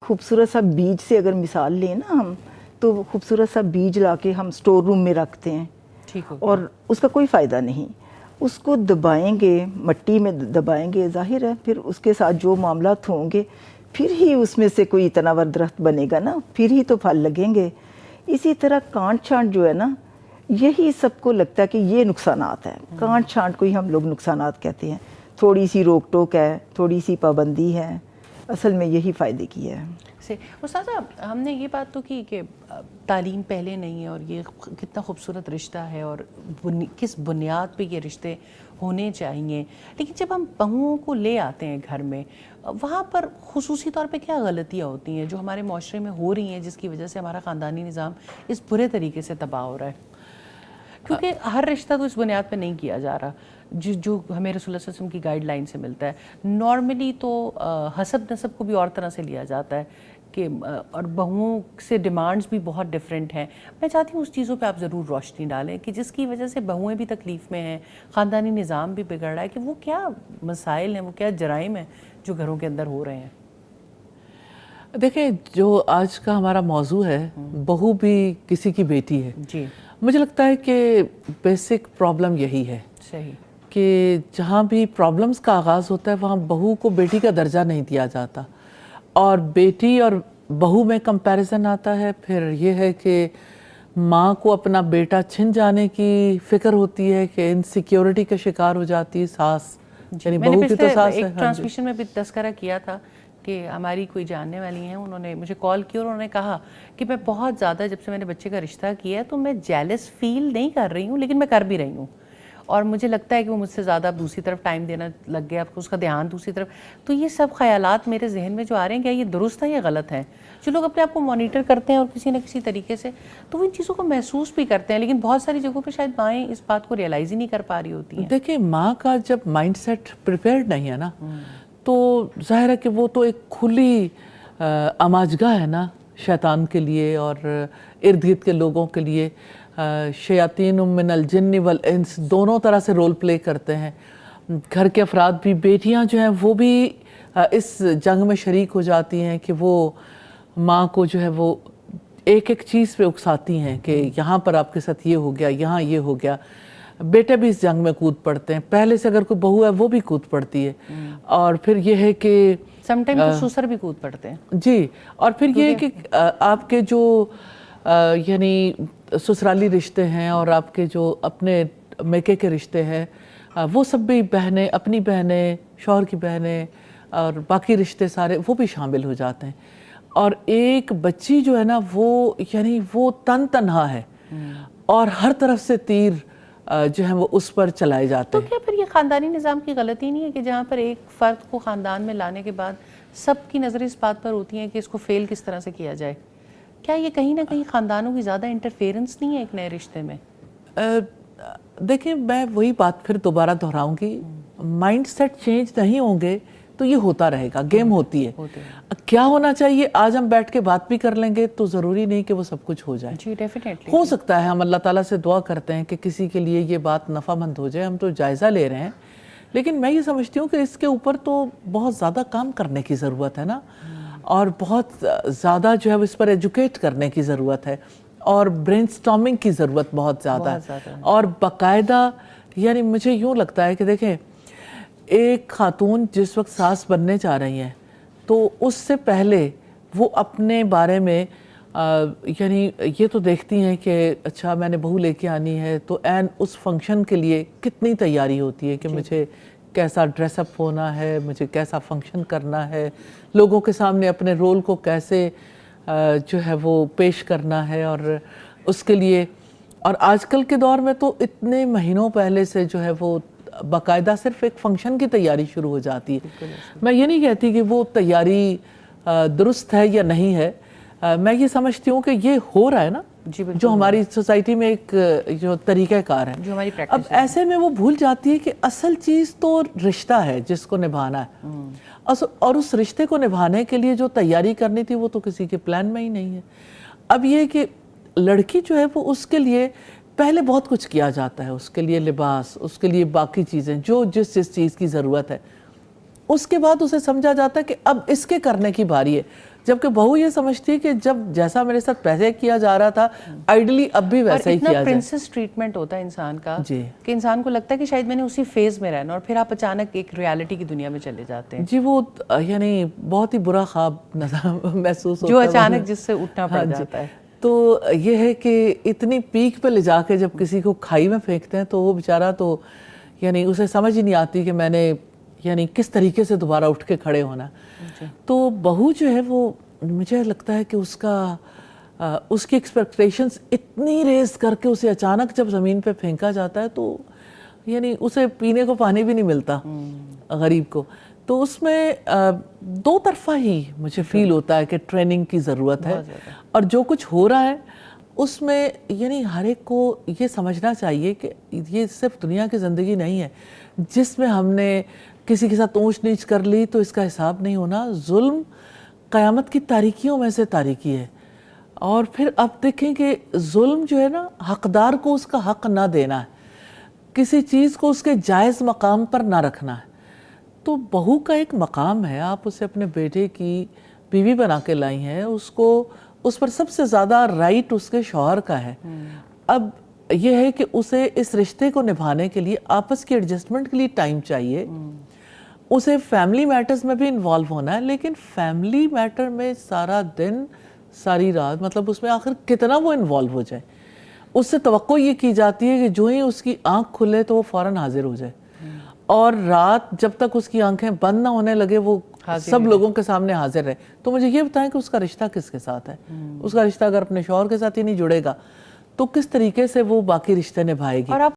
खूबसूरत सा बीज से अगर मिसाल लें ना हम, तो खूबसूरत सा बीज ला के हम स्टोर रूम में रखते हैं, ठीक, और उसका कोई फ़ायदा नहीं। उसको दबाएंगे, मट्टी में दबाएंगे, जाहिर है फिर उसके साथ जो मामलात होंगे फिर ही उसमें से कोई तनावर दरख्त बनेगा ना, फिर ही तो फल लगेंगे। इसी तरह कांट छांट जो है ना, यही सबको लगता है कि ये नुकसानात हैं। कांट छांट को ही हम लोग नुकसानात कहते हैं। थोड़ी सी रोक टोक है, थोड़ी सी पाबंदी है, असल में यही फ़ायदे की है। उस्ताद साहब, हमने ये बात तो की कि तालीम पहले नहीं है और ये कितना खूबसूरत रिश्ता है और किस बुनियाद पे ये रिश्ते होने चाहिए, लेकिन जब हम बहुओं को ले आते हैं घर में, वहाँ पर खुसूसी तौर पे क्या गलतियाँ होती हैं जो हमारे माशरे में हो रही हैं, जिसकी वजह से हमारा ख़ानदानी निज़ाम इस बुरे तरीके से तबाह हो रहा है? क्योंकि हर रिश्ता तो इस बुनियाद पे नहीं किया जा रहा जो हमें रसूलुल्लाह सल्लल्लाहु अलैहि वसल्लम की गाइडलाइन से मिलता है। नॉर्मली तो हसब नसब को भी और तरह से लिया जाता है कि और बहुओं से डिमांड्स भी बहुत डिफरेंट हैं। मैं चाहती हूँ उस चीज़ों पे आप ज़रूर रोशनी डालें कि जिसकी वजह से बहुएं भी तकलीफ़ में हैं, ख़ानदानी निज़ाम भी बिगड़ रहा है, कि वो क्या मसाइल हैं, वो क्या जराइम हैं जो घरों के अंदर हो रहे हैं। देखें, जो आज का हमारा मौजू है, बहू भी किसी की बेटी है जी। मुझे लगता है कि बेसिक प्रॉब्लम यही है सही कि जहाँ भी प्रॉब्लम्स का आगाज़ होता है वहाँ बहू को बेटी का दर्जा नहीं दिया जाता, और बेटी और बहू में कंपैरिजन आता है। फिर ये है कि माँ को अपना बेटा छिन जाने की फ़िक्र होती है कि इनसिक्योरिटी का शिकार हो जाती है सास, यानी बहू की तो सास है। एक ट्रांसमिशन में भी तस्करा किया था कि हमारी कोई जानने वाली हैं, उन्होंने मुझे कॉल किया और उन्होंने कहा कि मैं बहुत ज़्यादा, जब से मैंने बच्चे का रिश्ता किया है तो मैं जेलस फील नहीं कर रही हूँ, लेकिन मैं कर भी रही हूँ, और मुझे लगता है कि वो मुझसे ज़्यादा दूसरी तरफ टाइम देना लग गया, उसका ध्यान दूसरी तरफ। तो ये सब ख़यालात मेरे जहन में जो आ रहे हैं, क्या ये दुरुस्त है या गलत है? जो लोग अपने आप को मॉनिटर करते हैं और किसी न किसी तरीके से, तो वो इन चीज़ों को महसूस भी करते हैं, लेकिन बहुत सारी जगहों पर शायद माएँ इस बात को रियलाइज़ ही नहीं कर पा रही होती हैं। देखिए, माँ का जब माइंड सेट प्रिपेयर्ड नहीं है ना, तो ज़ाहिर है कि वो तो एक खुली अमाजगा है ना शैतान के लिए और इर्द गिर्द के लोगों के लिए। शयातीन मिनल जिन्नि वल इंस दोनों तरह से रोल प्ले करते हैं। घर के अफराद भी, बेटियां जो हैं वो भी इस जंग में शरीक हो जाती हैं कि वो माँ को जो है वो एक एक चीज़ पे उकसाती हैं कि यहाँ पर आपके साथ ये हो गया, यहाँ ये हो गया। बेटे भी इस जंग में कूद पड़ते हैं, पहले से अगर कोई बहू है वो भी कूद पड़ती है। और फिर ये है कि समटाइम तो ससुर भी कूद पड़ते हैं जी। और फिर ये है कि आपके जो यानी ससुराली रिश्ते हैं और आपके जो अपने मेके के रिश्ते हैं, वो सब भी बहनें, अपनी बहनें, शौहर की बहनें और बाकी रिश्ते सारे वो भी शामिल हो जाते हैं। और एक बच्ची जो है ना, वो यानी वो तन्हा है और हर तरफ से तीर जो है वो उस पर चलाए जाते हैं। तो क्या फिर ये ख़ानदानी निज़ाम की गलती नहीं है कि जहाँ पर एक फ़र्द को ख़ानदान में लाने के बाद सबकी नज़रें इस बात पर होती हैं कि इसको फेल किस तरह से किया जाए? क्या ये कहीं ना कहीं ख़ानदानों की ज़्यादा इंटरफेरेंस नहीं है एक नए रिश्ते में? देखिए, मैं वही बात फिर दोबारा दोहराऊंगी, माइंड सेट चेंज नहीं होंगे तो ये होता रहेगा, गेम होती है। क्या होना चाहिए, आज हम बैठ के बात भी कर लेंगे तो ज़रूरी नहीं कि वो सब कुछ हो जाए जी। डेफिनेटली हो सकता है। हम अल्लाह ताला से दुआ करते हैं कि किसी के लिए ये बात नफ़ामंद हो जाए, हम तो जायज़ा ले रहे हैं। लेकिन मैं ये समझती हूँ कि इसके ऊपर तो बहुत ज़्यादा काम करने की ज़रूरत है ना, और बहुत ज़्यादा जो है इस पर एजुकेट करने की ज़रूरत है, और ब्रेनस्टॉर्मिंग की ज़रूरत बहुत ज़्यादा है। और बाकायदा, यानी मुझे यूँ लगता है कि देखें, एक खातून जिस वक्त सास बनने जा रही हैं तो उससे पहले वो अपने बारे में यानी ये तो देखती हैं कि अच्छा मैंने बहू लेके आनी है, तो एन उस फंक्शन के लिए कितनी तैयारी होती है कि मुझे कैसा ड्रेसअप होना है, मुझे कैसा फंक्शन करना है, लोगों के सामने अपने रोल को कैसे जो है वो पेश करना है। और उसके लिए, और आजकल के दौर में तो इतने महीनों पहले से जो है वो बाकायदा सिर्फ एक फंक्शन की तैयारी शुरू हो जाती है। मैं ये नहीं कहती कि वो तैयारी दुरुस्त है या नहीं है, मैं ये समझती हूँ कि ये हो रहा है ना जो हमारी सोसाइटी में एक जो तरीक़ाकार है, जो हमारी प्रैक्टिस अब ऐसे में वो भूल जाती है कि असल चीज़ तो रिश्ता है जिसको निभाना है, और उस रिश्ते को निभाने के लिए जो तैयारी करनी थी वो तो किसी के प्लान में ही नहीं है। अब ये कि लड़की जो है वो उसके लिए पहले बहुत कुछ किया जाता है, उसके लिए लिबास, उसके लिए बाकी चीज़ें जो जिस चीज़ की ज़रूरत है, उसके बाद उसे समझा जाता है कि अब इसके करने की बारी है। جبکہ بہو یہ سمجھتی ہے کہ جب جیسا میرے ساتھ پہلے کیا جا رہا تھا آئیڈلی اب بھی ویسا ہی کیا جائے. پرنسس ٹریٹمنٹ ہوتا ہے انسان کا جی کہ انسان کو لگتا ہے کہ شاید میں نے اسی فیز میں رہنا, اور پھر آپ اچانک ایک ریالٹی کی دنیا میں چلے جاتے ہیں. جی وہ یعنی بہت ہی برا خواب محسوس ہوتا جو ہے اچانک جس سے اٹھنا پڑ جاتا ہے. تو یہ ہے کہ اتنی پیک پہ لے جا کے جب کسی کو کھائی میں پھینکتے ہیں تو وہ بیچارہ تو یعنی اسے سمجھ ہی نہیں آتی کہ میں نے یعنی کس طریقے سے دوبارہ اٹھ کے کھڑے ہونا. تو بہو جو ہے وہ مجھے لگتا ہے کہ اس کی ایکسپیکٹیشنز اتنی ریز کر کے اسے اچانک جب زمین پہ پھینکا جاتا ہے تو یعنی اسے پینے کو پانی بھی نہیں ملتا غریب کو. تو اس میں دو طرفہ ہی مجھے فیل ہوتا ہے کہ ٹریننگ کی ضرورت ہے, اور جو کچھ ہو رہا ہے اس میں یعنی ہر ایک کو یہ سمجھنا چاہیے کہ یہ صرف دنیا کی زندگی نہیں ہے جس میں ہم نے کسی کے ساتھ اونچ نیچ کر لی تو اس کا حساب نہیں ہونا. ظلم قیامت کی تاریکیوں میں سے تاریکی ہے, اور پھر اب دیکھیں کہ ظلم جو ہے نا حقدار کو اس کا حق نہ دینا ہے, کسی چیز کو اس کے جائز مقام پر نہ رکھنا ہے. تو بہو کا ایک مقام ہے, آپ اسے اپنے بیٹے کی بیوی بنا کے لائی ہیں, اس پر سب سے زیادہ رائٹ اس کے شوہر کا ہے. اب یہ ہے کہ اسے اس رشتے کو نبھانے کے لیے آپس کی ایڈجسٹمنٹ کے لیے ٹائم چاہیے, اسے فیملی میٹرز میں بھی انوالو ہونا ہے, لیکن فیملی میٹر میں سارا دن ساری رات مطلب اس میں آخر کتنا وہ انوالو ہو جائے. اس سے توقع یہ کی جاتی ہے کہ جو ہی اس کی آنکھ کھلے تو وہ فوراً حاضر ہو جائے, اور رات جب تک اس کی آنکھیں بند نہ ہونے لگے وہ سب لوگوں کے سامنے حاضر رہے. تو مجھے یہ بتائیں کہ اس کا رشتہ کس کے ساتھ ہے؟ اس کا رشتہ اگر اپنے شوہر کے ساتھ ہی نہیں جڑے گا تو کس طریقے سے وہ باقی رشتے نبھائے گی؟